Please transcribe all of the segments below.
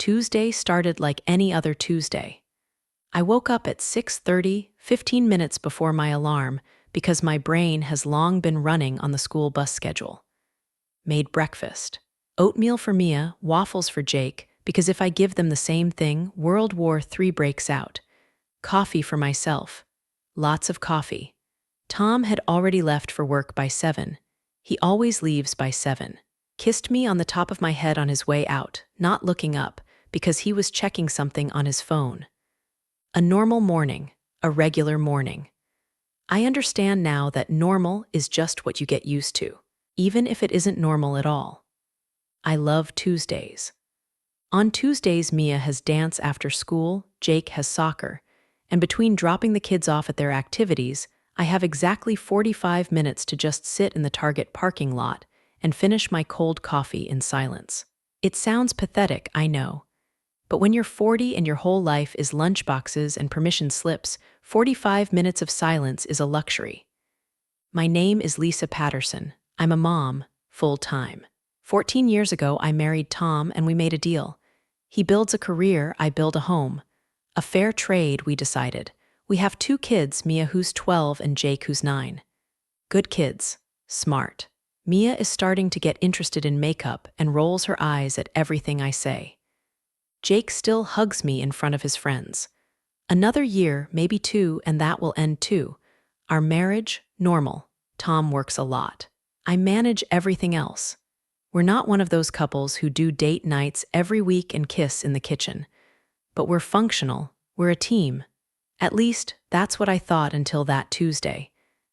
Tuesday started like any other Tuesday. I woke up at 6:30, 15 minutes before my alarm, because my brain has long been running on the school bus schedule. Made breakfast. Oatmeal for Mia, waffles for Jake, because if I give them the same thing, World War III breaks out. Coffee for myself. Lots of coffee. Tom had already left for work by 7. He always leaves by 7. Kissed me on the top of my head on his way out, not looking up, because he was checking something on his phone. A normal morning, a regular morning. I understand now that normal is just what you get used to, even if it isn't normal at all. I love Tuesdays. On Tuesdays, Mia has dance after school, Jake has soccer, and between dropping the kids off at their activities, I have exactly 45 minutes to just sit in the Target parking lot and finish my cold coffee in silence. It sounds pathetic, I know. But when you're 40 and your whole life is lunchboxes and permission slips, 45 minutes of silence is a luxury. My name is Lisa Patterson. I'm a mom, full-time. 14 years ago, I married Tom and we made a deal. He builds a career, I build a home. A fair trade, we decided. We have 2 kids, Mia who's 12 and Jake who's 9. Good kids. Smart. Mia is starting to get interested in makeup and rolls her eyes at everything I say. Jake still hugs me in front of his friends. Another year, maybe 2, and that will end too. Our marriage, normal. Tom works a lot. I manage everything else. We're not one of those couples who do date nights every week and kiss in the kitchen. But we're functional. We're a team. At least, that's what I thought until that Tuesday.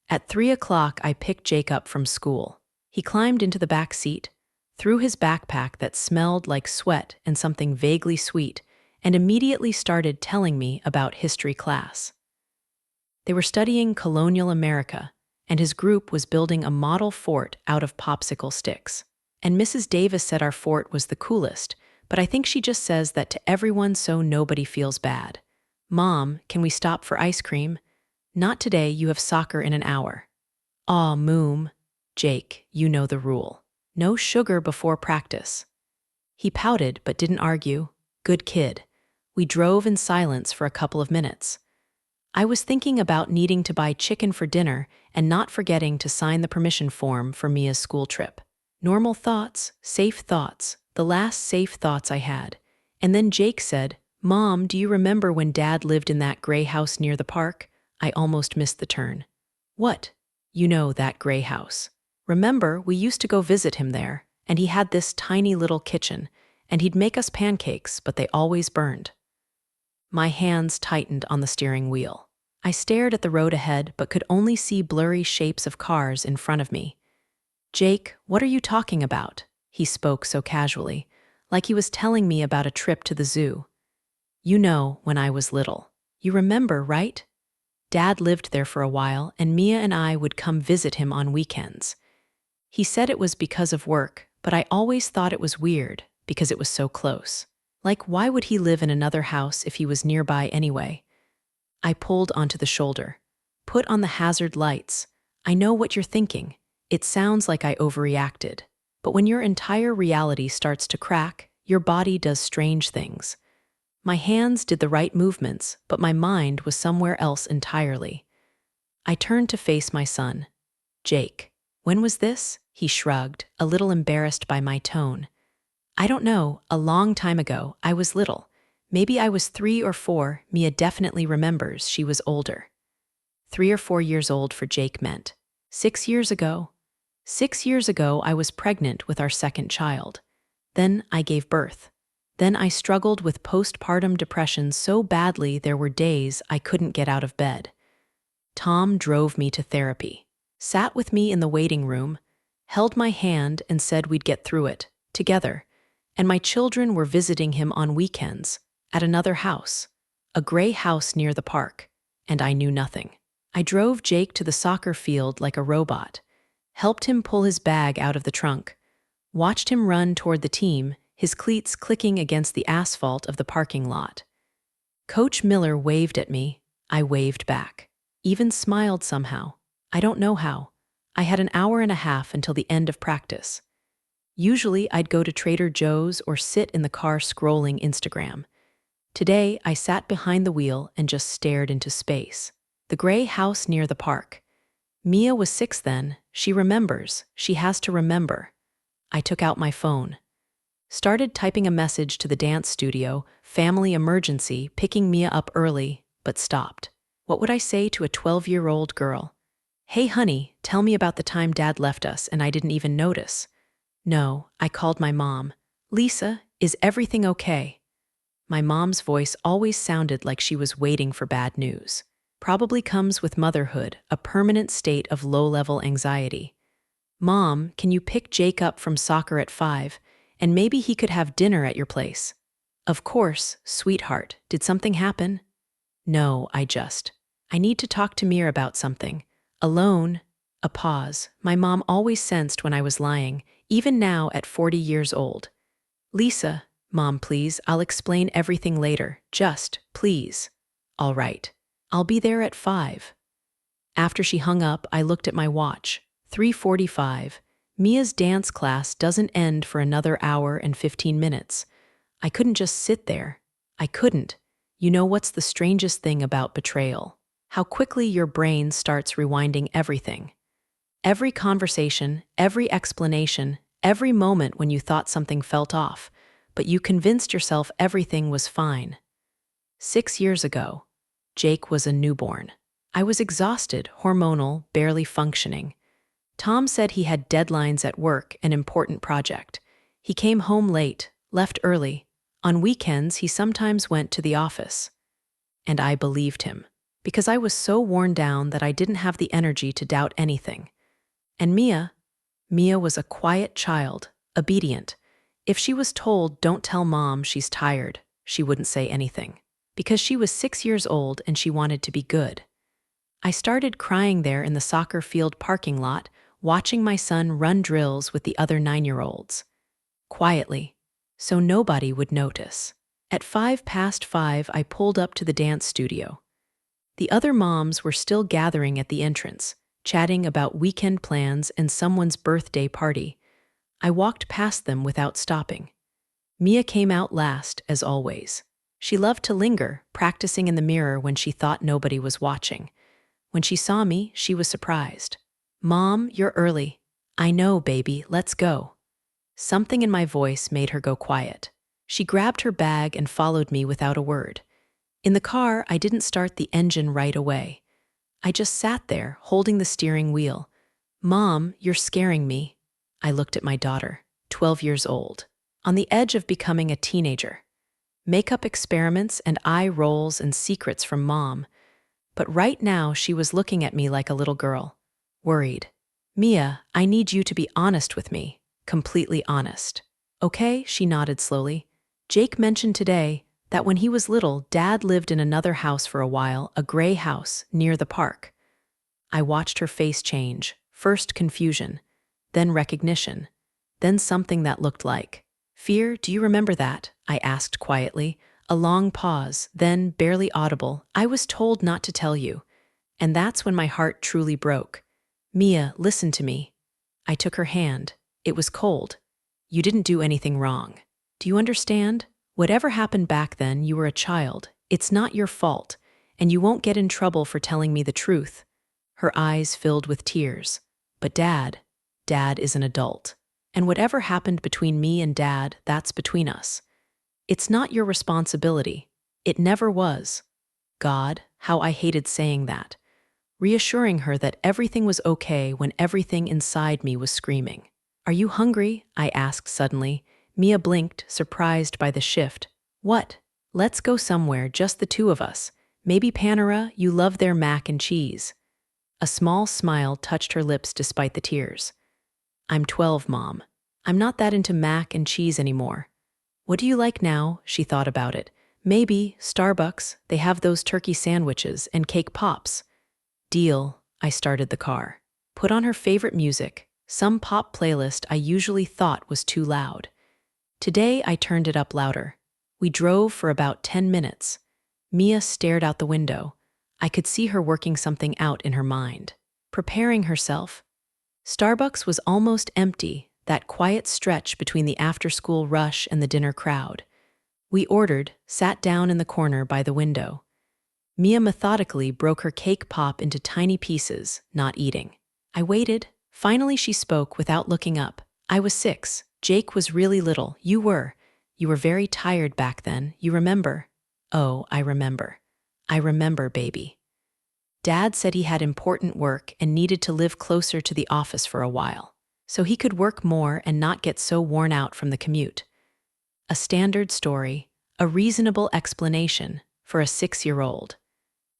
At 3 o'clock, I picked Jake up from school. He climbed into the back seat, threw his backpack that smelled like sweat and something vaguely sweet, and immediately started telling me about history class. They were studying colonial America, and his group was building a model fort out of popsicle sticks. And Mrs. Davis said our fort was the coolest, but I think she just says that to everyone so nobody feels bad. Mom, can we stop for ice cream? Not today, you have soccer in an hour. Aw, Moom. Jake, you know the rule. No sugar before practice. He pouted but didn't argue. Good kid. We drove in silence for a couple of minutes. I was thinking about needing to buy chicken for dinner and not forgetting to sign the permission form for Mia's school trip. Normal thoughts, safe thoughts, the last safe thoughts I had. And then Jake said, Mom, do you remember when Dad lived in that gray house near the park? I almost missed the turn. What? You know, that gray house. Remember, we used to go visit him there, and he had this tiny little kitchen, and he'd make us pancakes, but they always burned. My hands tightened on the steering wheel. I stared at the road ahead, but could only see blurry shapes of cars in front of me. Jake, what are you talking about? He spoke so casually, like he was telling me about a trip to the zoo. You know, when I was little. You remember, right? Dad lived there for a while, and Mia and I would come visit him on weekends. He said it was because of work, but I always thought it was weird because it was so close. Like, why would he live in another house if he was nearby anyway? I pulled onto the shoulder. Put on the hazard lights. I know what you're thinking. It sounds like I overreacted. But when your entire reality starts to crack, your body does strange things. My hands did the right movements, but my mind was somewhere else entirely. I turned to face my son. Jake. When was this? He shrugged, a little embarrassed by my tone. I don't know, a long time ago. I was little. Maybe I was 3 or 4. Mia definitely remembers she was older. 3 or 4 years old for Jake meant. 6 years ago. 6 years ago, I was pregnant with our second child. Then I gave birth. Then I struggled with postpartum depression so badly there were days I couldn't get out of bed. Tom drove me to therapy. Sat with me in the waiting room, held my hand and said we'd get through it, together, and my children were visiting him on weekends, at another house, a gray house near the park, and I knew nothing. I drove Jake to the soccer field like a robot, helped him pull his bag out of the trunk, watched him run toward the team, his cleats clicking against the asphalt of the parking lot. Coach Miller waved at me, I waved back, even smiled somehow. I don't know how. I had an hour and a half until the end of practice. Usually, I'd go to Trader Joe's or sit in the car scrolling Instagram. Today, I sat behind the wheel and just stared into space. The gray house near the park. Mia was 6 then. She remembers. She has to remember. I took out my phone. Started typing a message to the dance studio, family emergency, picking Mia up early, but stopped. What would I say to a 12-year-old girl? Hey honey, tell me about the time Dad left us and I didn't even notice. No, I called my mom. Lisa, is everything okay? My mom's voice always sounded like she was waiting for bad news. Probably comes with motherhood, a permanent state of low-level anxiety. Mom, can you pick Jake up from soccer at 5, and maybe he could have dinner at your place? Of course, sweetheart. Did something happen? No, I need to talk to Mir about something. Alone. A pause. My mom always sensed when I was lying, even now at 40 years old. Lisa, Mom, please, I'll explain everything later. Just, please. All right. I'll be there at 5. After she hung up, I looked at my watch. 3:45. Mia's dance class doesn't end for another hour and 15 minutes. I couldn't just sit there. I couldn't. You know what's the strangest thing about betrayal? How quickly your brain starts rewinding everything. Every conversation, every explanation, every moment when you thought something felt off, but you convinced yourself everything was fine. 6 years ago, Jake was a newborn. I was exhausted, hormonal, barely functioning. Tom said he had deadlines at work, an important project. He came home late, left early. On weekends, he sometimes went to the office. And I believed him, because I was so worn down that I didn't have the energy to doubt anything. And Mia was a quiet child, obedient. If she was told, don't tell Mom she's tired, she wouldn't say anything. Because she was 6 years old and she wanted to be good. I started crying there in the soccer field parking lot, watching my son run drills with the other 9-year-olds. Quietly, so nobody would notice. At 5 past 5, I pulled up to the dance studio. The other moms were still gathering at the entrance, chatting about weekend plans and someone's birthday party. I walked past them without stopping. Mia came out last, as always. She loved to linger, practicing in the mirror when she thought nobody was watching. When she saw me, she was surprised. Mom, you're early. I know, baby, let's go. Something in my voice made her go quiet. She grabbed her bag and followed me without a word. In the car, I didn't start the engine right away. I just sat there, holding the steering wheel. Mom, you're scaring me. I looked at my daughter, 12 years old, on the edge of becoming a teenager. Makeup experiments and eye rolls and secrets from Mom. But right now, she was looking at me like a little girl, worried. Mia, I need you to be honest with me, completely honest. Okay, she nodded slowly. Jake mentioned today that when he was little, Dad lived in another house for a while, a gray house near the park. I watched her face change, first confusion, then recognition, then something that looked like fear. Do you remember that? I asked quietly. A long pause, then barely audible. I was told not to tell you. And that's when my heart truly broke. Mia, listen to me. I took her hand. It was cold. You didn't do anything wrong. Do you understand? Whatever happened back then, you were a child. It's not your fault, and you won't get in trouble for telling me the truth. Her eyes filled with tears. But Dad is an adult. And whatever happened between me and Dad, that's between us. It's not your responsibility. It never was. God, how I hated saying that. Reassuring her that everything was okay when everything inside me was screaming. Are you hungry? I asked suddenly. Mia blinked, surprised by the shift. What? Let's go somewhere, just the two of us. Maybe Panera, you love their mac and cheese. A small smile touched her lips despite the tears. I'm 12, Mom. I'm not that into mac and cheese anymore. What do you like now? She thought about it. Maybe Starbucks. They have those turkey sandwiches and cake pops. Deal. I started the car. Put on her favorite music, some pop playlist I usually thought was too loud. Today I turned it up louder. We drove for about 10 minutes. Mia stared out the window. I could see her working something out in her mind, preparing herself. Starbucks was almost empty. that quiet stretch between the after-school rush and the dinner crowd. We ordered, sat down in the corner by the window. Mia methodically broke her cake pop into tiny pieces, not eating. I waited. Finally she spoke without looking up. I was 6. Jake was really little. You were very tired back then. You remember? Oh, I remember. I remember, baby. Dad said he had important work and needed to live closer to the office for a while, so he could work more and not get so worn out from the commute. A standard story, a reasonable explanation for a 6-year-old.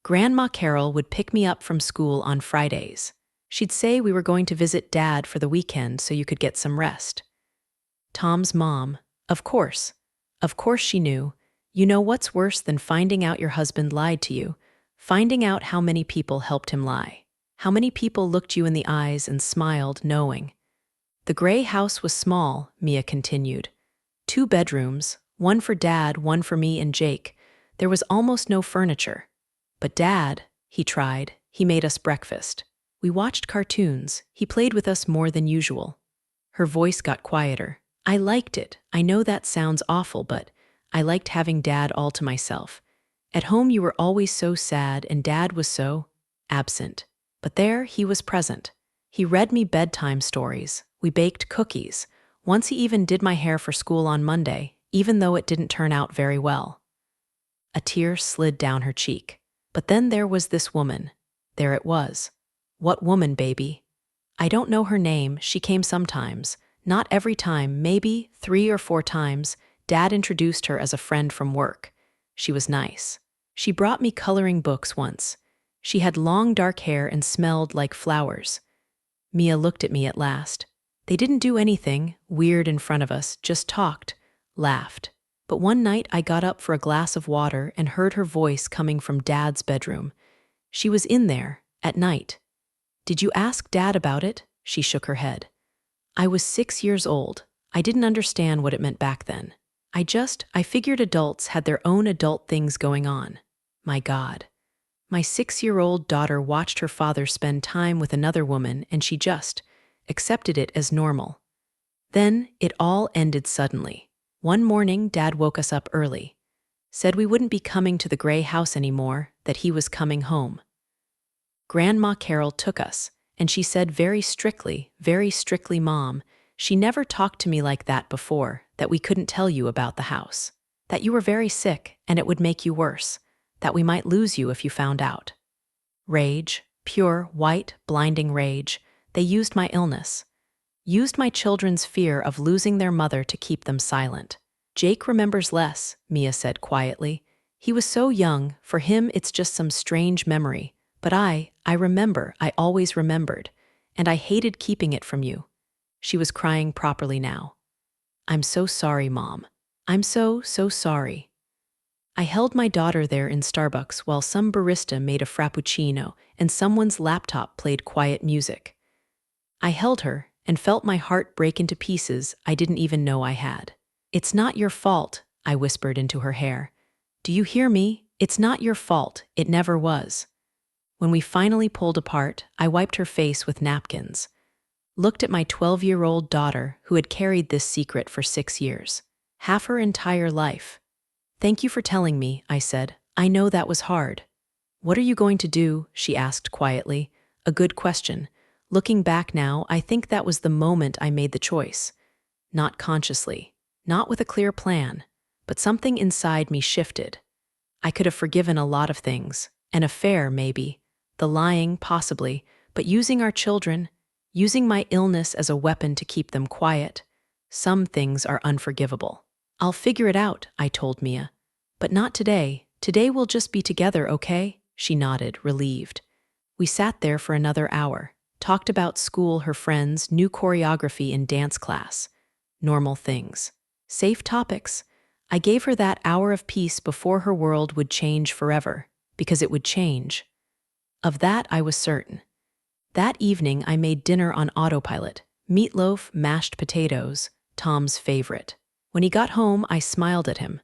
Grandma Carol would pick me up from school on Fridays. She'd say we were going to visit Dad for the weekend so you could get some rest. Tom's mom, of course she knew. You know what's worse than finding out your husband lied to you? Finding out how many people helped him lie. How many people looked you in the eyes and smiled knowing. The gray house was small, Mia continued. 2 bedrooms, one for Dad, one for me and Jake. There was almost no furniture. But Dad, he tried. He made us breakfast. We watched cartoons. He played with us more than usual. Her voice got quieter. I liked it. I know that sounds awful, but I liked having Dad all to myself. At home you were always so sad and Dad was so absent. But there he was present. He read me bedtime stories. We baked cookies. Once he even did my hair for school on Monday, even though it didn't turn out very well. A tear slid down her cheek. But then there was this woman. There it was. What woman, baby? I don't know her name. She came sometimes. Not every time, maybe 3 or 4 times. Dad introduced her as a friend from work. She was nice. She brought me coloring books once. She had long dark hair and smelled like flowers. Mia looked at me at last. They didn't do anything weird in front of us, just talked, laughed. But one night I got up for a glass of water and heard her voice coming from Dad's bedroom. She was in there, at night. Did you ask Dad about it? She shook her head. I was 6 years old. I didn't understand what it meant back then. I figured adults had their own adult things going on. My God. My 6-year-old daughter watched her father spend time with another woman and she just accepted it as normal. Then it all ended suddenly. One morning, Dad woke us up early. Said we wouldn't be coming to the gray house anymore, that he was coming home. Grandma Carol took us, and she said very strictly, Mom, she never talked to me like that before, that we couldn't tell you about the house. That you were very sick, and it would make you worse. That we might lose you if you found out. Rage, pure, white, blinding rage. They used my illness. Used my children's fear of losing their mother to keep them silent. Jake remembers less, Mia said quietly. He was so young, for him it's just some strange memory. But I remember, I always remembered. And I hated keeping it from you. She was crying properly now. I'm so sorry, Mom. I'm so sorry. I held my daughter there in Starbucks while some barista made a frappuccino and someone's laptop played quiet music. I held her and felt my heart break into pieces I didn't even know I had. It's not your fault, I whispered into her hair. Do you hear me? It's not your fault. It never was. When we finally pulled apart, I wiped her face with napkins. Looked at my 12-year-old daughter who had carried this secret for 6 years. Half her entire life. Thank you for telling me, I said. I know that was hard. What are you going to do? She asked quietly. A good question. Looking back now, I think that was the moment I made the choice. Not consciously, not with a clear plan, but something inside me shifted. I could have forgiven a lot of things. An affair, maybe. The lying, possibly. But using our children, using my illness as a weapon to keep them quiet, some things are unforgivable. I'll figure it out, I told Mia. But not today. Today we'll just be together, okay? She nodded, relieved. We sat there for another hour. Talked about school, her friends, new choreography in dance class. Normal things. Safe topics. I gave her that hour of peace before her world would change forever, because it would change. Of that I was certain. That evening I made dinner on autopilot. Meatloaf, mashed potatoes, Tom's favorite. When he got home, I smiled at him.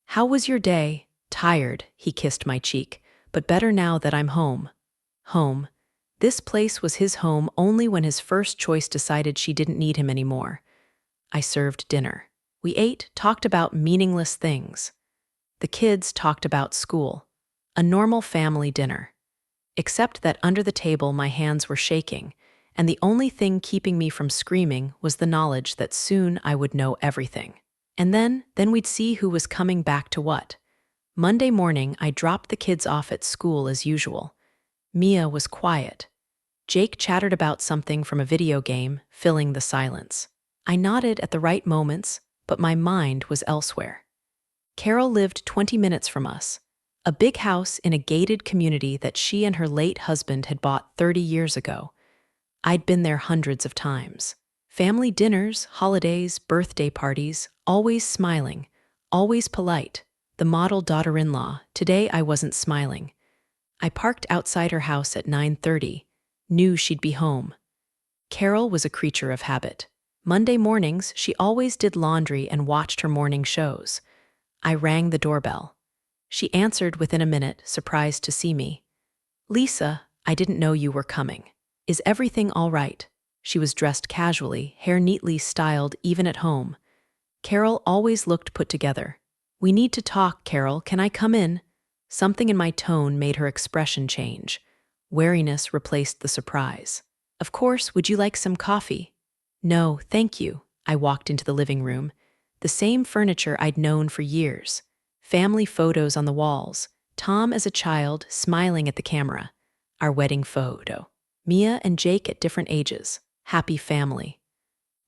How was your day? Tired, he kissed my cheek, but better now that I'm home. Home. This place was his home only when his first choice decided she didn't need him anymore. I served dinner. We ate, talked about meaningless things. The kids talked about school. A normal family dinner. Except that under the table my hands were shaking, and the only thing keeping me from screaming was the knowledge that soon I would know everything. And then we'd see who was coming back to what. Monday morning, I dropped the kids off at school as usual. Mia was quiet. Jake chattered about something from a video game, filling the silence. I nodded at the right moments, but my mind was elsewhere. Carol lived 20 minutes from us, a big house in a gated community that she and her late husband had bought 30 years ago. I'd been there hundreds of times. Family dinners, holidays, birthday parties, always smiling, always polite. The model daughter-in-law. Today I wasn't smiling. I parked outside her house at 9:30, knew she'd be home. Carol was a creature of habit. Monday mornings, she always did laundry and watched her morning shows. I rang the doorbell. She answered within a minute, surprised to see me. "Lisa, I didn't know you were coming. Is everything all right?" She was dressed casually, hair neatly styled even at home. Carol always looked put together. "We need to talk, Carol. Can I come in?" Something in my tone made her expression change. Wariness replaced the surprise. "Of course, would you like some coffee?" "No, thank you." I walked into the living room. The same furniture I'd known for years. Family photos on the walls. Tom as a child, smiling at the camera. Our wedding photo. Mia and Jake at different ages. Happy family.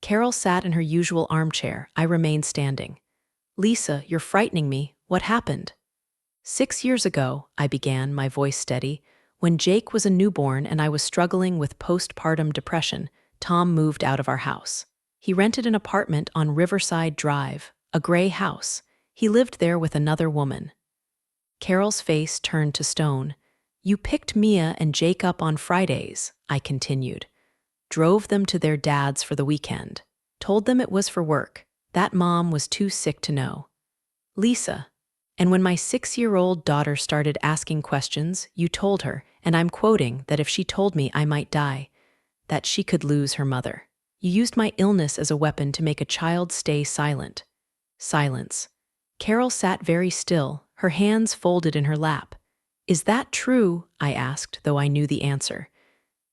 Carol sat in her usual armchair. I remained standing. "Lisa, you're frightening me. What happened?" 6 years ago, I began, my voice steady, when Jake was a newborn and I was struggling with postpartum depression. Tom moved out of our house. He rented an apartment on Riverside Drive, a gray house. He lived there with another woman. Carol's face turned to stone. "You picked Mia and Jake up on Fridays," I continued. "Drove them to their dad's for the weekend. Told them it was for work. That mom was too sick to know." "Lisa, and when my 6-year-old daughter started asking questions, you told her, and I'm quoting, that if she told me I might die, that she could lose her mother. You used my illness as a weapon to make a child stay silent." Silence. Carol sat very still, her hands folded in her lap. "Is that true?" I asked, though I knew the answer.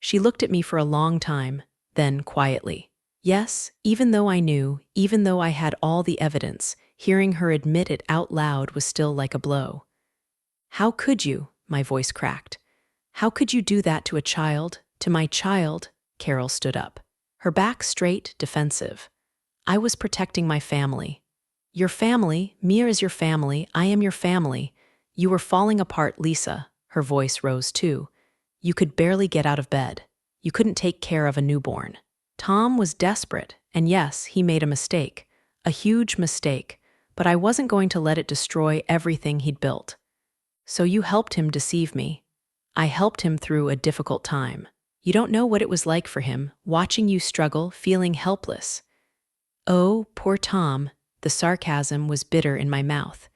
She looked at me for a long time, then quietly. "Yes, even though I knew, even though I had all the evidence, hearing her admit it out loud was still like a blow." "How could you?" My voice cracked. "How could you do that to a child? To my child?" Carol stood up. Her back straight, defensive. "I was protecting my family." "Your family? Mia is your family. I am your family. You were falling apart, Lisa." Her voice rose too. "You could barely get out of bed. You couldn't take care of a newborn. Tom was desperate, and yes, he made a mistake. A huge mistake. But I wasn't going to let it destroy everything he'd built. So you helped him deceive me. I helped him through a difficult time. You don't know what it was like for him, watching you struggle, feeling helpless." "Oh, poor Tom." The sarcasm was bitter in my mouth.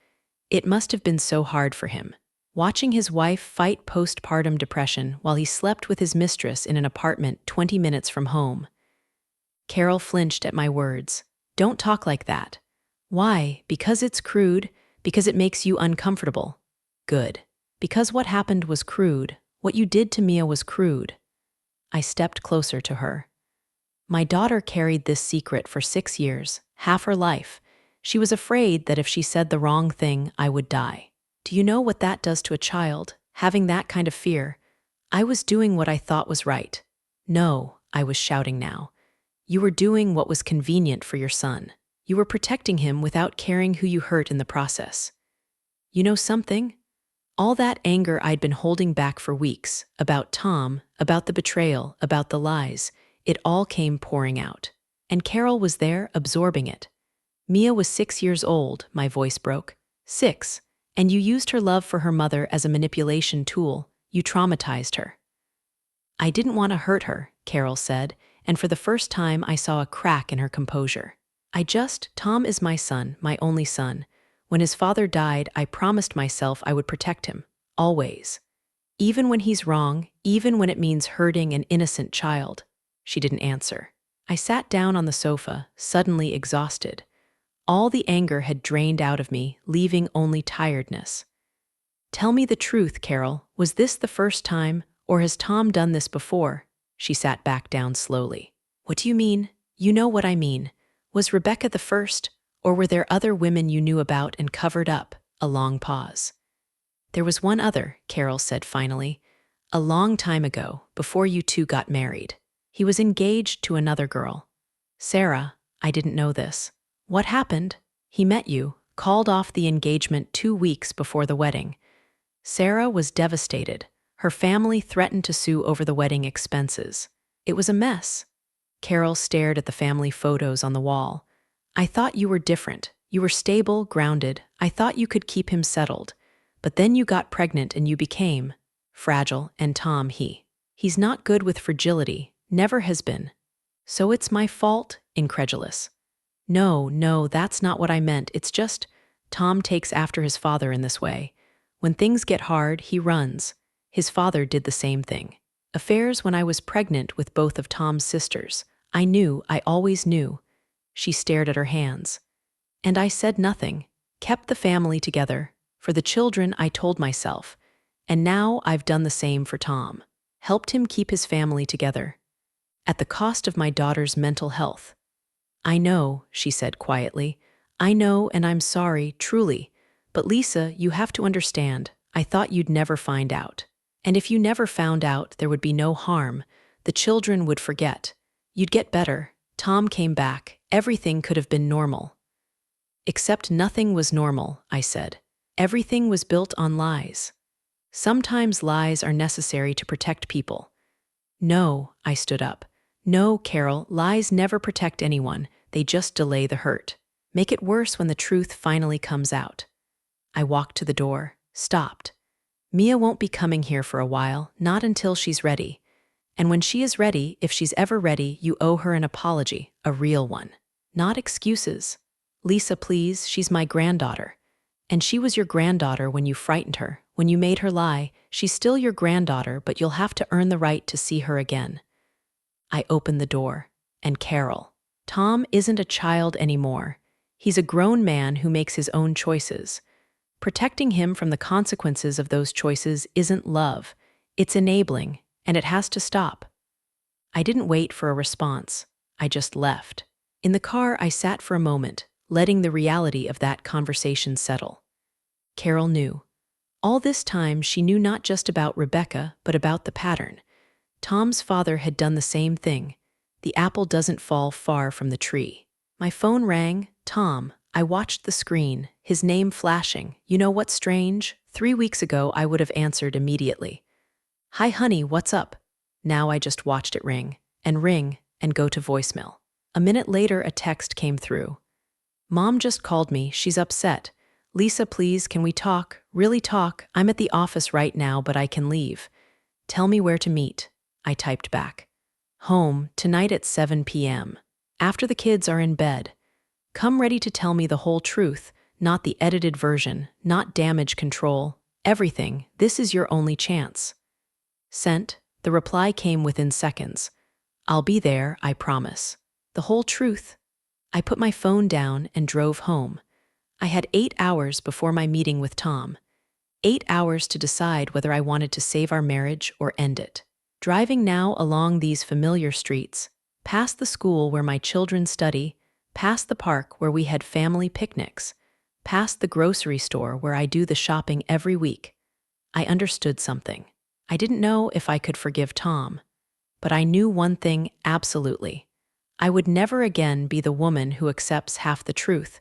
It must have been so hard for him. Watching his wife fight postpartum depression while he slept with his mistress in an apartment 20 minutes from home. Carol flinched at my words. "Don't talk like that." "Why? Because it's crude? Because it makes you uncomfortable?" "Good. Because what happened was crude. What you did to Mia was crude." I stepped closer to her. "My daughter carried this secret for 6 years, half her life. She was afraid that if she said the wrong thing, I would die. Do you know what that does to a child, having that kind of fear? I was doing what I thought was right." "No," I was shouting now. "You were doing what was convenient for your son. You were protecting him without caring who you hurt in the process. You know something? All that anger I'd been holding back for weeks, about Tom, about the betrayal, about the lies, it all came pouring out. And Carol was there, absorbing it. Mia was 6 years old," my voice broke. 6. And you used her love for her mother as a manipulation tool. You traumatized her." "I didn't want to hurt her," Carol said, and for the first time I saw a crack in her composure. Tom is my son, my only son. When his father died, I promised myself I would protect him. Always. Even when he's wrong, even when it means hurting an innocent child." She didn't answer. I sat down on the sofa, suddenly exhausted. All the anger had drained out of me, leaving only tiredness. Tell me the truth, Carol. Was this the first time, or has Tom done this before? She sat back down slowly. What do you mean? You know what I mean. Was Rebecca the first, or were there other women you knew about and covered up? A long pause. There was one other, Carol said finally. A long time ago, before you two got married. He was engaged to another girl. Sarah, I didn't know this. What happened? He met you, called off the engagement 2 weeks before the wedding. Sarah was devastated. Her family threatened to sue over the wedding expenses. It was a mess. Carol stared at the family photos on the wall. I thought you were different. You were stable, grounded. I thought you could keep him settled. But then you got pregnant and you became fragile, and Tom, he's not good with fragility, never has been. So it's my fault? Incredulous. No, that's not what I meant. It's just, Tom takes after his father in this way. When things get hard, he runs. His father did the same thing. Affairs when I was pregnant with both of Tom's sisters. I always knew. She stared at her hands. And I said nothing, kept the family together. For the children, I told myself. And now I've done the same for Tom. Helped him keep his family together. At the cost of my daughter's mental health. I know, she said quietly. I know, and I'm sorry, truly. But Lisa, you have to understand, I thought you'd never find out. And if you never found out, there would be no harm. The children would forget. You'd get better. Tom came back. Everything could have been normal. Except nothing was normal, I said. Everything was built on lies. Sometimes lies are necessary to protect people. No, I stood up. No, Carol, lies never protect anyone. They just delay the hurt. Make it worse when the truth finally comes out. I walked to the door, stopped. Mia won't be coming here for a while, not until she's ready. And when she is ready, if she's ever ready, you owe her an apology, a real one. Not excuses. Lisa, please, she's my granddaughter. And she was your granddaughter when you frightened her, when you made her lie. She's still your granddaughter, but you'll have to earn the right to see her again. I opened the door. And Carol. Tom isn't a child anymore. He's a grown man who makes his own choices. Protecting him from the consequences of those choices isn't love. It's enabling, and it has to stop. I didn't wait for a response. I just left. In the car, I sat for a moment, letting the reality of that conversation settle. Carol knew. All this time, she knew not just about Rebecca, but about the pattern. Tom's father had done the same thing. The apple doesn't fall far from the tree. My phone rang. Tom. I watched the screen, his name flashing. You know what's strange? 3 weeks ago, I would have answered immediately. Hi, honey, what's up? Now I just watched it ring, and go to voicemail. A minute later, a text came through. Mom just called me. She's upset. Lisa, please, can we talk? Really talk? I'm at the office right now, but I can leave. Tell me where to meet. I typed back. Home, tonight at 7 p.m. After the kids are in bed. Come ready to tell me the whole truth, not the edited version, not damage control, everything. This is your only chance. Sent. The reply came within seconds. I'll be there, I promise. The whole truth. I put my phone down and drove home. I had 8 hours before my meeting with Tom. 8 hours to decide whether I wanted to save our marriage or end it. Driving now along these familiar streets, past the school where my children study, past the park where we had family picnics, past the grocery store where I do the shopping every week, I understood something. I didn't know if I could forgive Tom, but I knew one thing absolutely. I would never again be the woman who accepts half the truth,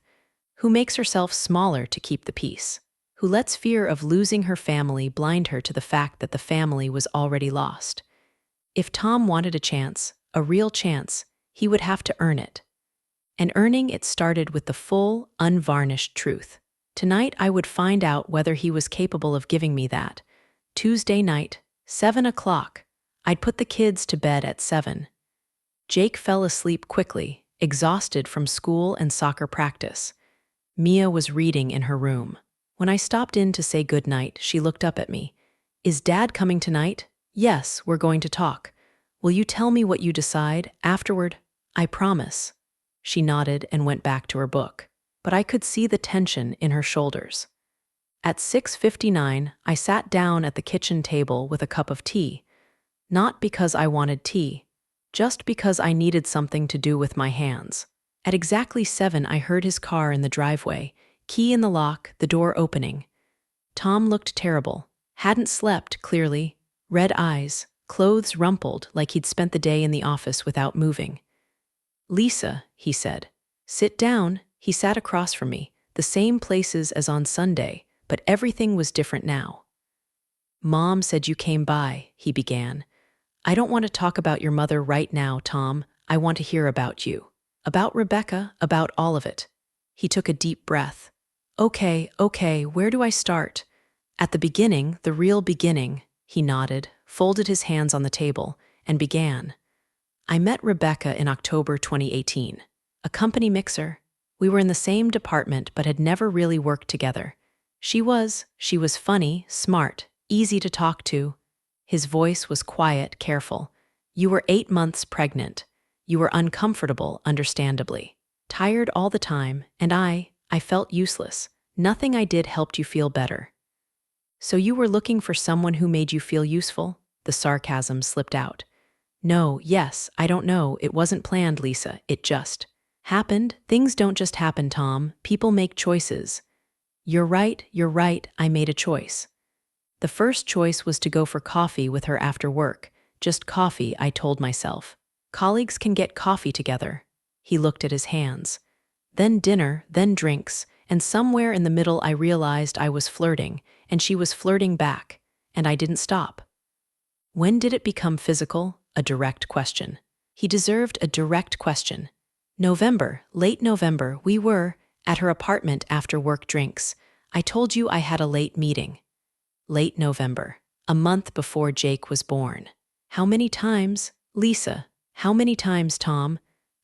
who makes herself smaller to keep the peace, who lets fear of losing her family blind her to the fact that the family was already lost. If Tom wanted a chance, a real chance, he would have to earn it. And earning it started with the full, unvarnished truth. Tonight I would find out whether he was capable of giving me that. Tuesday night, 7 o'clock. I'd put the kids to bed at 7. Jake fell asleep quickly, exhausted from school and soccer practice. Mia was reading in her room. When I stopped in to say goodnight, she looked up at me. Is Dad coming tonight? Yes, we're going to talk. Will you tell me what you decide afterward? I promise. She nodded and went back to her book, but I could see the tension in her shoulders. At 6:59, I sat down at the kitchen table with a cup of tea, not because I wanted tea, just because I needed something to do with my hands. At exactly 7, I heard his car in the driveway, key in the lock, the door opening. Tom looked terrible, hadn't slept, clearly, red eyes, clothes rumpled like he'd spent the day in the office without moving. "Lisa," he said. "Sit down." He sat across from me, the same places as on Sunday, but everything was different now. "Mom said you came by," he began. "I don't want to talk about your mother right now, Tom. I want to hear about you. About Rebecca, about all of it." He took a deep breath. Okay, where do I start?" "At the beginning, the real beginning," he nodded, folded his hands on the table, and began. "I met Rebecca in October 2018. A company mixer. We were in the same department but had never really worked together. She was funny, smart, easy to talk to." His voice was quiet, careful. "You were 8 months pregnant. You were uncomfortable, understandably. Tired all the time, and I felt useless. Nothing I did helped you feel better." "So you were looking for someone who made you feel useful?" The sarcasm slipped out. "No, yes, I don't know. It wasn't planned, Lisa. It just happened. Things don't just happen, Tom. People make choices." You're right, I made a choice. The first choice was to go for coffee with her after work. Just coffee, I told myself. Colleagues can get coffee together. He looked at his hands. Then dinner, then drinks, and somewhere in the middle I realized I was flirting, and she was flirting back, and I didn't stop. When did it become physical? A direct question. He deserved a direct question. November, late November, we were at her apartment after work drinks. I told you I had a late meeting. Late November, a month before Jake was born. How many times? Lisa, how many times, Tom?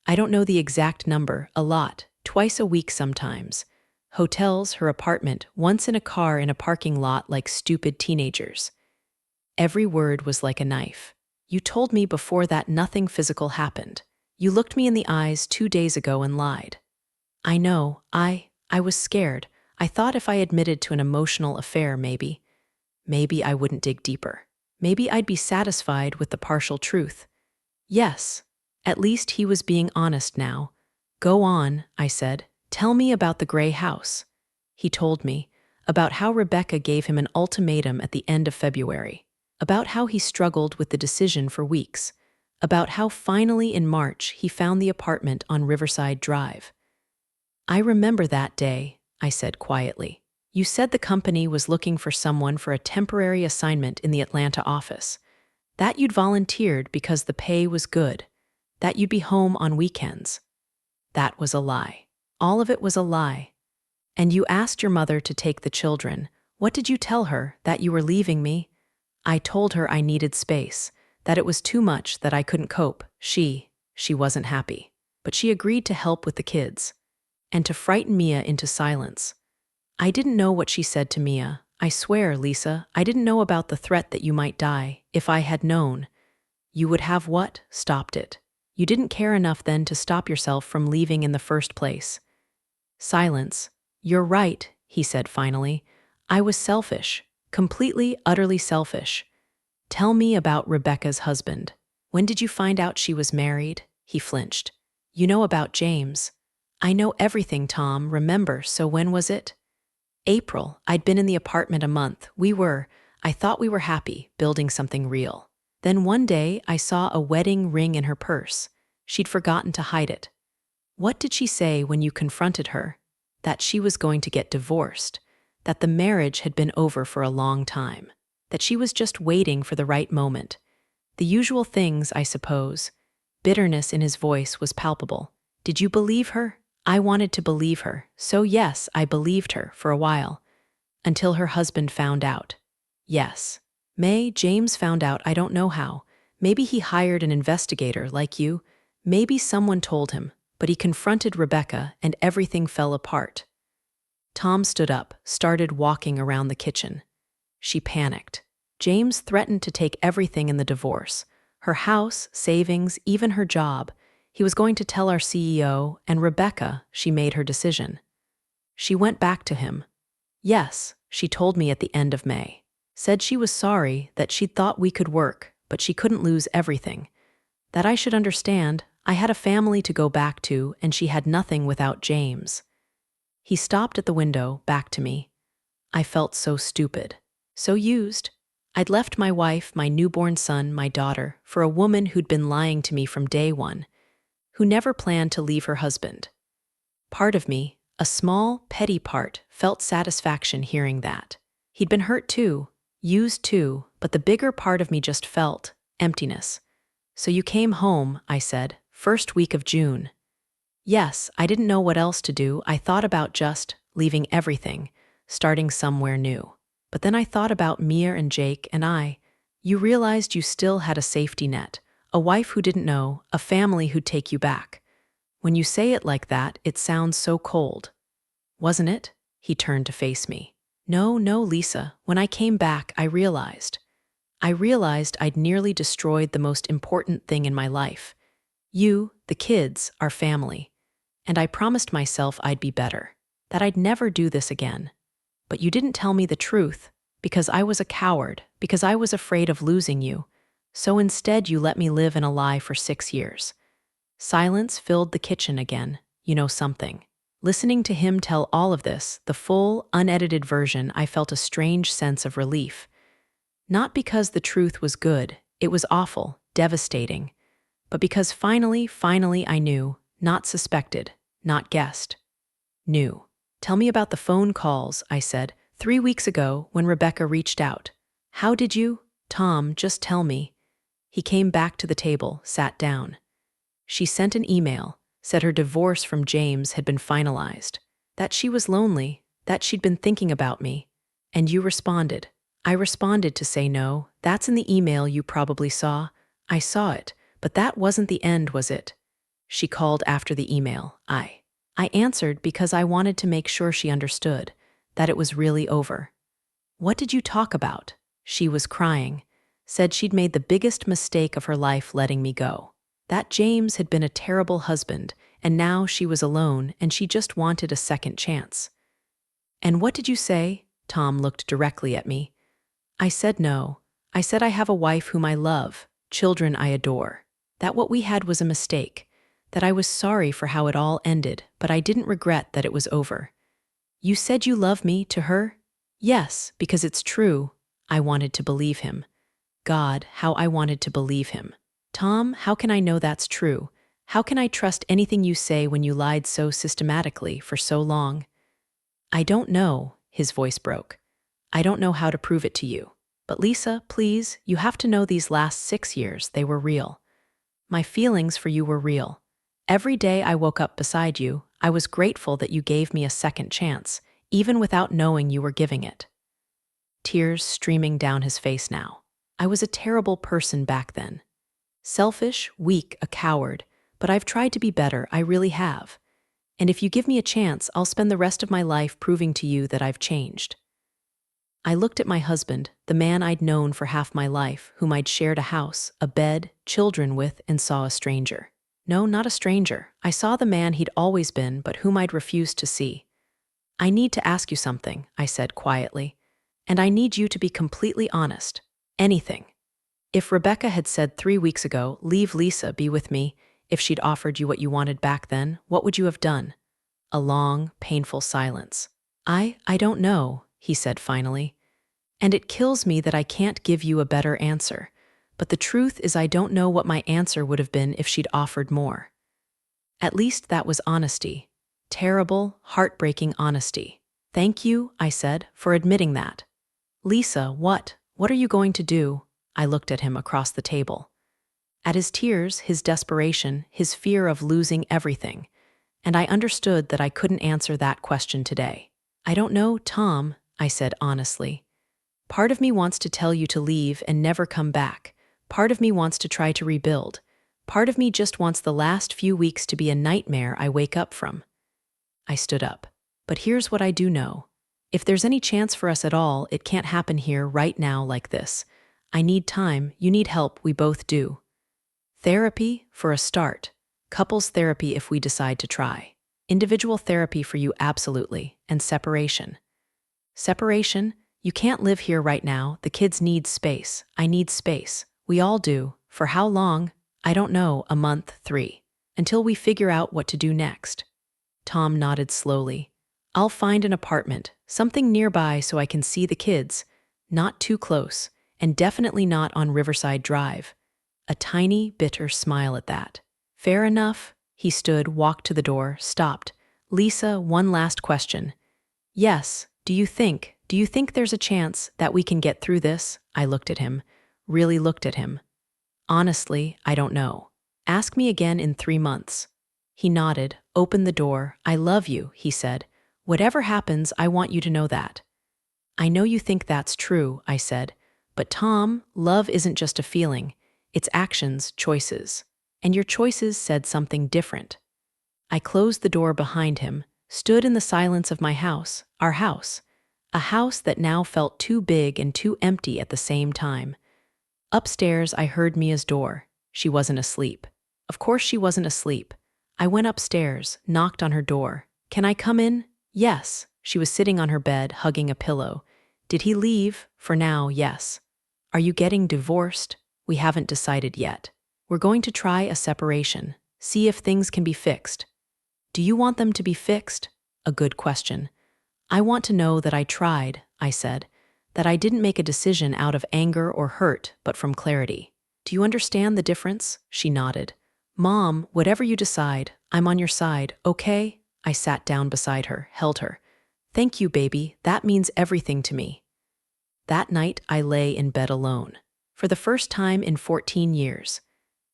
I don't know the exact number, a lot, twice a week sometimes. Hotels, her apartment, once in a car in a parking lot like stupid teenagers. Every word was like a knife. You told me before that nothing physical happened. You looked me in the eyes 2 days ago and lied. I know, I was scared. I thought if I admitted to an emotional affair, maybe I wouldn't dig deeper. Maybe I'd be satisfied with the partial truth. Yes, at least he was being honest now. Go on, I said. Tell me about the gray house. He told me about how Rebecca gave him an ultimatum at the end of February, about how he struggled with the decision for weeks, about how finally in March he found the apartment on Riverside Drive. I remember that day, I said quietly. You said the company was looking for someone for a temporary assignment in the Atlanta office, that you'd volunteered because the pay was good, that you'd be home on weekends. That was a lie. All of it was a lie. And you asked your mother to take the children. What did you tell her? That you were leaving me? I told her I needed space, that it was too much, that I couldn't cope. She wasn't happy. But she agreed to help with the kids, and to frighten Mia into silence. I didn't know what she said to Mia. I swear, Lisa, I didn't know about the threat that you might die. If I had known, you would have what? Stopped it. You didn't care enough then to stop yourself from leaving in the first place. Silence. You're right, he said finally. I was selfish. Completely, utterly selfish. Tell me about Rebecca's husband. When did you find out she was married? He flinched. You know about James. I know everything, Tom, remember, so when was it? April. I'd been in the apartment a month. I thought we were happy, building something real. Then one day I saw a wedding ring in her purse. She'd forgotten to hide it. What did she say when you confronted her? That she was going to get divorced, that the marriage had been over for a long time, that she was just waiting for the right moment. The usual things, I suppose. Bitterness in his voice was palpable. Did you believe her? I wanted to believe her, so yes, I believed her for a while, until her husband found out. Yes. James found out, I don't know how. Maybe he hired an investigator like you. Maybe someone told him, but he confronted Rebecca and everything fell apart. Tom stood up, started walking around the kitchen. She panicked. James threatened to take everything in the divorce, her house, savings, even her job. He was going to tell our CEO, and Rebecca, she made her decision. She went back to him. Yes, she told me at the end of May. Said she was sorry, that she'd thought we could work, but she couldn't lose everything. That I should understand, I had a family to go back to, and she had nothing without James. He stopped at the window, back to me. I felt so stupid, so used. I'd left my wife, my newborn son, my daughter, for a woman who'd been lying to me from day one, who never planned to leave her husband. Part of me, a small, petty part, felt satisfaction hearing that. He'd been hurt too, used too, but the bigger part of me just felt emptiness. So you came home, I said, first week of June. Yes, I didn't know what else to do. I thought about just leaving everything, starting somewhere new. But then I thought about Mia and Jake and I. You realized you still had a safety net, a wife who didn't know, a family who'd take you back. When you say it like that, it sounds so cold. Wasn't it? He turned to face me. No, Lisa. When I came back, I realized I'd nearly destroyed the most important thing in my life. You, the kids, our family. And I promised myself I'd be better, that I'd never do this again. But you didn't tell me the truth, because I was a coward, because I was afraid of losing you. So instead you let me live in a lie for 6 years. Silence filled the kitchen again. You know something. Listening to him tell all of this, the full, unedited version, I felt a strange sense of relief. Not because the truth was good, it was awful, devastating, but because finally I knew, not suspected, not guessed. Knew. Tell me about the phone calls, I said, 3 weeks ago when Rebecca reached out. How did you? Tom, just tell me. He came back to the table, sat down. She sent an email, said her divorce from James had been finalized, that she was lonely, that she'd been thinking about me. And you responded. I responded to say no. That's in the email you probably saw. I saw it, but that wasn't the end, was it? She called after the email. I answered because I wanted to make sure she understood, that it was really over. What did you talk about? She was crying, said she'd made the biggest mistake of her life letting me go. That James had been a terrible husband, and now she was alone and she just wanted a second chance. And what did you say? Tom looked directly at me. I said no. I said I have a wife whom I love, children I adore. That what we had was a mistake. That I was sorry for how it all ended, but I didn't regret that it was over. You said you love me to her? Yes, because it's true. I wanted to believe him. God, how I wanted to believe him. Tom, how can I know that's true? How can I trust anything you say when you lied so systematically for so long? I don't know, his voice broke. I don't know how to prove it to you. But Lisa, please, you have to know these last 6 years, they were real. My feelings for you were real. Every day I woke up beside you, I was grateful that you gave me a second chance, even without knowing you were giving it. Tears streaming down his face now. I was a terrible person back then. Selfish, weak, a coward, but I've tried to be better, I really have. And if you give me a chance, I'll spend the rest of my life proving to you that I've changed. I looked at my husband, the man I'd known for half my life, whom I'd shared a house, a bed, children with, and saw a stranger. No, not a stranger. I saw the man he'd always been, but whom I'd refused to see. I need to ask you something, I said quietly. And I need you to be completely honest. Anything. If Rebecca had said 3 weeks ago, leave Lisa, be with me, if she'd offered you what you wanted back then, what would you have done? A long, painful silence. I don't know, he said finally. And it kills me that I can't give you a better answer. But the truth is I don't know what my answer would have been if she'd offered more. At least that was honesty. Terrible, heartbreaking honesty. Thank you, I said, for admitting that. Lisa, what are you going to do? I looked at him across the table. At his tears, his desperation, his fear of losing everything. And I understood that I couldn't answer that question today. I don't know, Tom, I said honestly. Part of me wants to tell you to leave and never come back. Part of me wants to try to rebuild. Part of me just wants the last few weeks to be a nightmare I wake up from. I stood up. But here's what I do know. If there's any chance for us at all, it can't happen here right now like this. I need time, you need help, we both do. Therapy, for a start. Couples therapy if we decide to try. Individual therapy for you absolutely. And separation. Separation? You can't live here right now. The kids need space. I need space. We all do. For how long? I don't know. A month, 3. Until we figure out what to do next. Tom nodded slowly. I'll find an apartment, something nearby so I can see the kids. Not too close, and definitely not on Riverside Drive. A tiny, bitter smile at that. Fair enough. He stood, walked to the door, stopped. Lisa, one last question. Yes, do you think there's a chance that we can get through this? I looked at him, really looked at him. Honestly, I don't know. Ask me again in 3 months. He nodded, opened the door. I love you, he said. Whatever happens, I want you to know that. I know you think that's true, I said. But Tom, love isn't just a feeling. It's actions, choices. And your choices said something different. I closed the door behind him, stood in the silence of my house, our house. A house that now felt too big and too empty at the same time. Upstairs, I heard Mia's door. She wasn't asleep. Of course she wasn't asleep. I went upstairs, knocked on her door. Can I come in? Yes. She was sitting on her bed, hugging a pillow. Did he leave? For now, yes. Are you getting divorced? We haven't decided yet. We're going to try a separation, see if things can be fixed. Do you want them to be fixed? A good question. I want to know that I tried, I said, that I didn't make a decision out of anger or hurt, but from clarity. Do you understand the difference? She nodded. Mom, whatever you decide, I'm on your side, okay? I sat down beside her, held her. Thank you, baby, that means everything to me. That night, I lay in bed alone. For the first time in 14 years.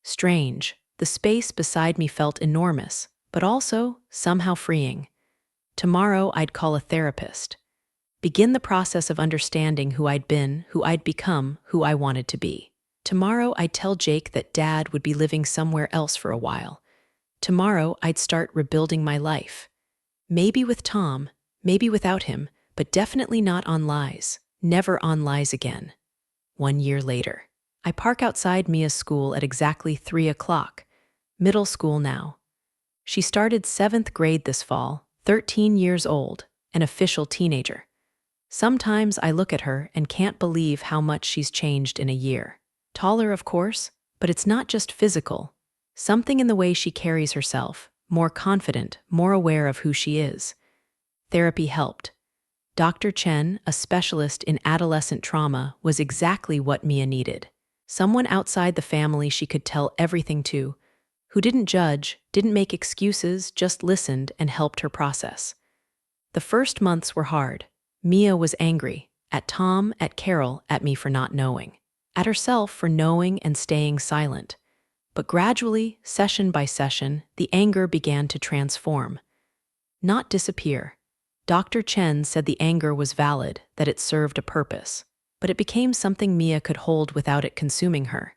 Strange, the space beside me felt enormous, but also somehow freeing. Tomorrow, I'd call a therapist. Begin the process of understanding who I'd been, who I'd become, who I wanted to be. Tomorrow, I'd tell Jake that Dad would be living somewhere else for a while. Tomorrow, I'd start rebuilding my life. Maybe with Tom, maybe without him, but definitely not on lies. Never on lies again. 1 year later. I park outside Mia's school at exactly 3 o'clock. Middle school now. She started 7th grade this fall, 13 years old, an official teenager. Sometimes I look at her and can't believe how much she's changed in a year. Taller, of course, but it's not just physical. Something in the way she carries herself, more confident, more aware of who she is. Therapy helped. Dr. Chen, a specialist in adolescent trauma, was exactly what Mia needed. Someone outside the family she could tell everything to, who didn't judge, didn't make excuses, just listened and helped her process. The first months were hard. Mia was angry, at Tom, at Carol, at me for not knowing, at herself for knowing and staying silent. But gradually, session by session, the anger began to transform. Not disappear. Dr. Chen said the anger was valid, that it served a purpose. But it became something Mia could hold without it consuming her.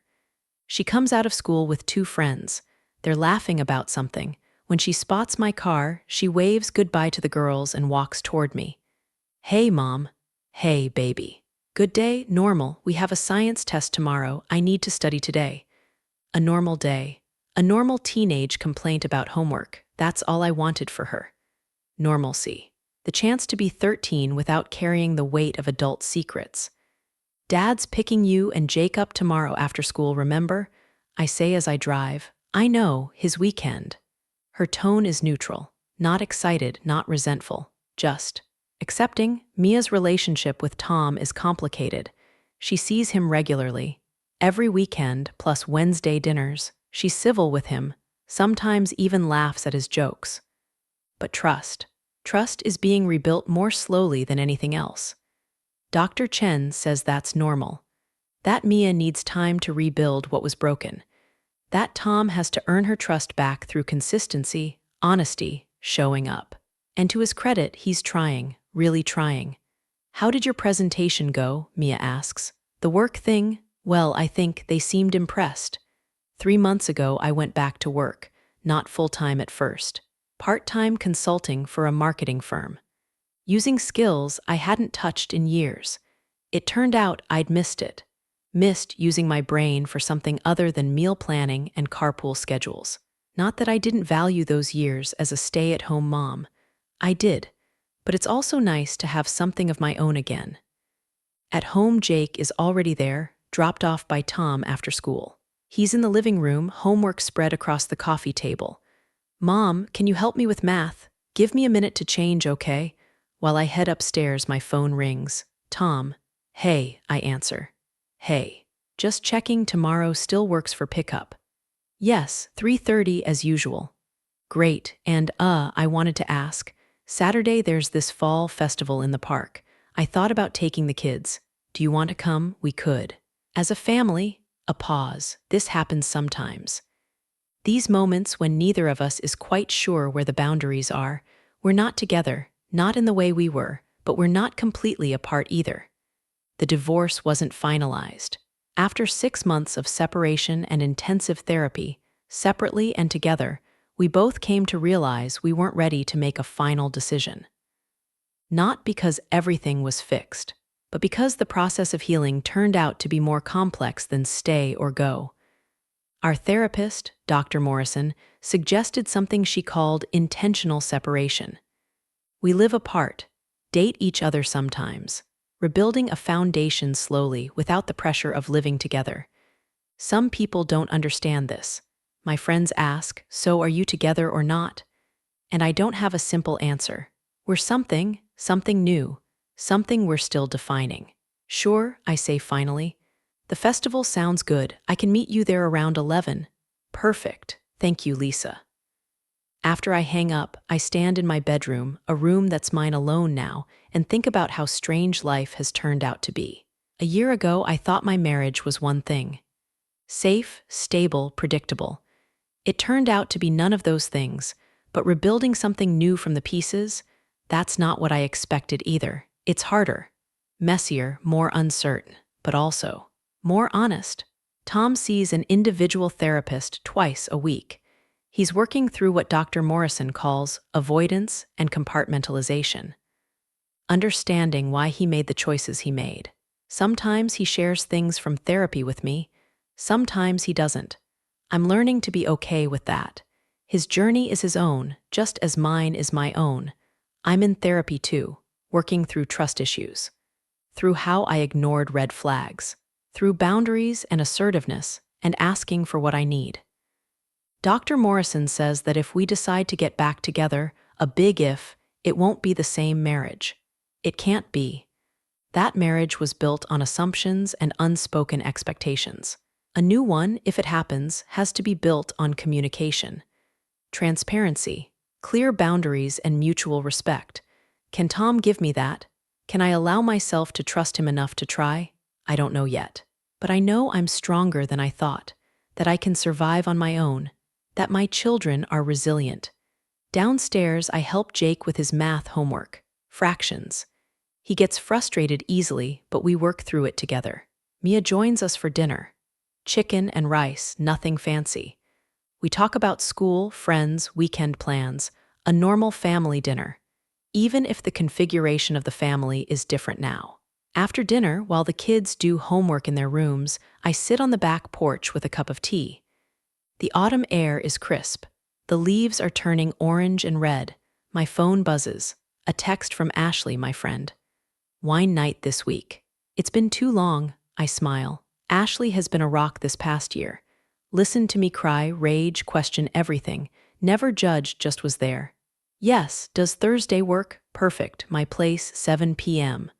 She comes out of school with 2 friends. They're laughing about something. When she spots my car, she waves goodbye to the girls and walks toward me. Hey, Mom. Hey, baby. Good day, normal. We have a science test tomorrow. I need to study today. A normal day. A normal teenage complaint about homework. That's all I wanted for her. Normalcy. The chance to be 13 without carrying the weight of adult secrets. Dad's picking you and Jake up tomorrow after school, remember? I say as I drive. I know, his weekend. Her tone is neutral, not excited, not resentful, just accepting. Mia's relationship with Tom is complicated. She sees him regularly. Every weekend, plus Wednesday dinners. She's civil with him, sometimes even laughs at his jokes. But trust. Trust is being rebuilt more slowly than anything else. Dr. Chen says that's normal. That Mia needs time to rebuild what was broken. That Tom has to earn her trust back through consistency, honesty, showing up. And to his credit, he's trying, really trying. How did your presentation go? Mia asks. The work thing? Well, I think they seemed impressed. 3 months ago, I went back to work, not full-time at first. Part-time consulting for a marketing firm. Using skills I hadn't touched in years. It turned out I'd missed it. Missed using my brain for something other than meal planning and carpool schedules. Not that I didn't value those years as a stay-at-home mom. I did, but it's also nice to have something of my own again. At home, Jake is already there, dropped off by Tom after school. He's in the living room, homework spread across the coffee table. Mom, can you help me with math? Give me a minute to change, okay? While I head upstairs, my phone rings. Tom. Hey, I answer. Hey. Just checking tomorrow still works for pickup. Yes, 3:30 as usual. Great, and I wanted to ask. Saturday there's this fall festival in the park. I thought about taking the kids. Do you want to come? We could. As a family, a pause. This happens sometimes. These moments when neither of us is quite sure where the boundaries are. We're not together, not in the way we were, but we're not completely apart either. The divorce wasn't finalized. After 6 months of separation and intensive therapy, separately and together, we both came to realize we weren't ready to make a final decision. Not because everything was fixed, but because the process of healing turned out to be more complex than stay or go. Our therapist, Dr. Morrison, suggested something she called intentional separation. We live apart, date each other sometimes, rebuilding a foundation slowly without the pressure of living together. Some people don't understand this. My friends ask, so are you together or not? And I don't have a simple answer. We're something new, something we're still defining. Sure, I say finally. The festival sounds good. I can meet you there around 11. Perfect. Thank you, Lisa. After I hang up, I stand in my bedroom, a room that's mine alone now, and think about how strange life has turned out to be. A year ago, I thought my marriage was one thing. Safe, stable, predictable. It turned out to be none of those things, but rebuilding something new from the pieces, that's not what I expected either. It's harder, messier, more uncertain, but also more honest. Tom sees an individual therapist twice a week. He's working through what Dr. Morrison calls avoidance and compartmentalization, understanding why he made the choices he made. Sometimes he shares things from therapy with me, sometimes he doesn't. I'm learning to be okay with that. His journey is his own, just as mine is my own. I'm in therapy too, working through trust issues, through how I ignored red flags, through boundaries and assertiveness, and asking for what I need. Dr. Morrison says that if we decide to get back together, a big if, it won't be the same marriage. It can't be. That marriage was built on assumptions and unspoken expectations. A new one, if it happens, has to be built on communication, transparency, clear boundaries, and mutual respect. Can Tom give me that? Can I allow myself to trust him enough to try? I don't know yet. But I know I'm stronger than I thought, that I can survive on my own, that my children are resilient. Downstairs, I help Jake with his math homework, fractions. He gets frustrated easily, but we work through it together. Mia joins us for dinner. Chicken and rice, nothing fancy. We talk about school, friends, weekend plans, a normal family dinner, even if the configuration of the family is different now. After dinner, while the kids do homework in their rooms, I sit on the back porch with a cup of tea. The autumn air is crisp. The leaves are turning orange and red. My phone buzzes. A text from Ashley, my friend. Wine night this week. It's been too long, I smile. Ashley has been a rock this past year. Listened to me cry, rage, question everything. Never judged, just was there. Yes, does Thursday work? Perfect. My place, 7 p.m.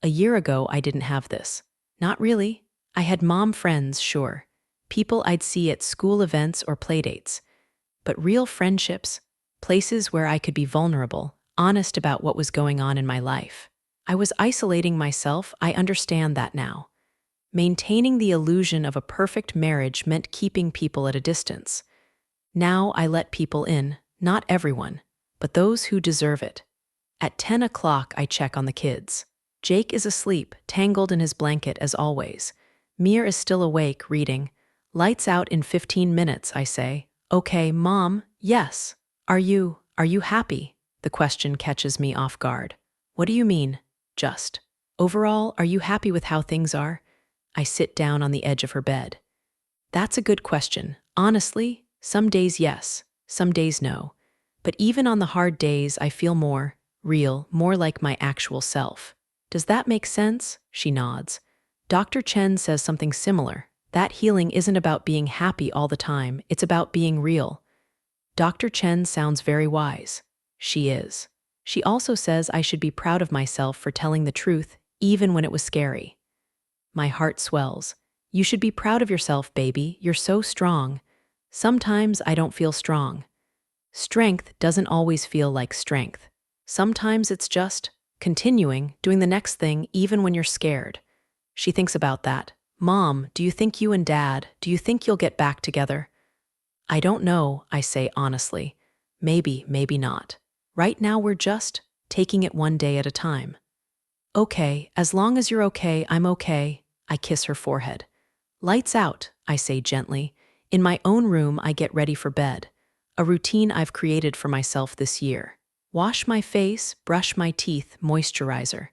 A year ago, I didn't have this. Not really. I had mom friends, sure. People I'd see at school events or playdates. But real friendships, places where I could be vulnerable, honest about what was going on in my life. I was isolating myself, I understand that now. Maintaining the illusion of a perfect marriage meant keeping people at a distance. Now I let people in, not everyone, but those who deserve it. At 10 o'clock, I check on the kids. Jake is asleep, tangled in his blanket as always. Mia is still awake, reading. Lights out in 15 minutes, I say. Okay, Mom, yes. Are you happy? The question catches me off guard. What do you mean, just? Overall, are you happy with how things are? I sit down on the edge of her bed. That's a good question. Honestly, Some days yes, some days no. But even on the hard days, I feel more real, more like my actual self. Does that make sense? She nods. Dr. Chen says something similar. That healing isn't about being happy all the time, it's about being real. Dr. Chen sounds very wise. She is. She also says I should be proud of myself for telling the truth, even when it was scary. My heart swells. You should be proud of yourself, baby. You're so strong. Sometimes I don't feel strong. Strength doesn't always feel like strength. Sometimes it's just continuing, doing the next thing even when you're scared. She thinks about that. Mom, do you think you and Dad, do you think you'll get back together? I don't know, I say honestly. Maybe, maybe not. Right now we're just taking it one day at a time. Okay, as long as you're okay, I'm okay. I kiss her forehead. Lights out, I say gently. In my own room, I get ready for bed. A routine I've created for myself this year. Wash my face, brush my teeth, moisturizer.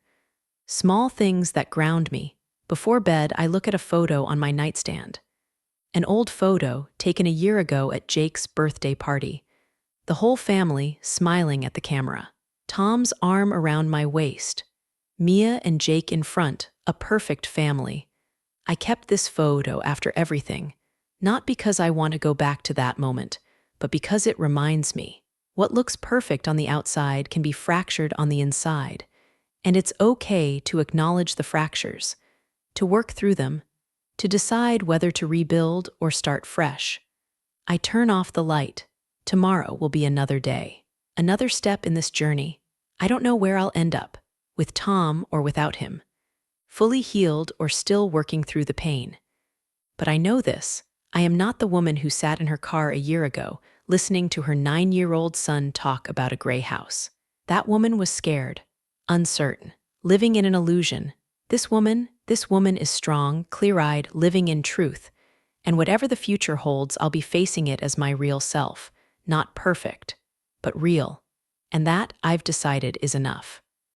Small things that ground me. Before bed, I look at a photo on my nightstand. An old photo taken a year ago at Jake's birthday party. The whole family smiling at the camera. Tom's arm around my waist. Mia and Jake in front, a perfect family. I kept this photo after everything, not because I want to go back to that moment, but because it reminds me. What looks perfect on the outside can be fractured on the inside, and it's okay to acknowledge the fractures, to work through them, to decide whether to rebuild or start fresh. I turn off the light. Tomorrow will be another day, another step in this journey. I don't know where I'll end up, with Tom or without him, fully healed or still working through the pain. But I know this. I am not the woman who sat in her car a year ago, listening to her 9-year-old son talk about a gray house. That woman was scared, uncertain, living in an illusion. This woman is strong, clear-eyed, living in truth. And whatever the future holds, I'll be facing it as my real self. Not perfect, but real. And that, I've decided, is enough.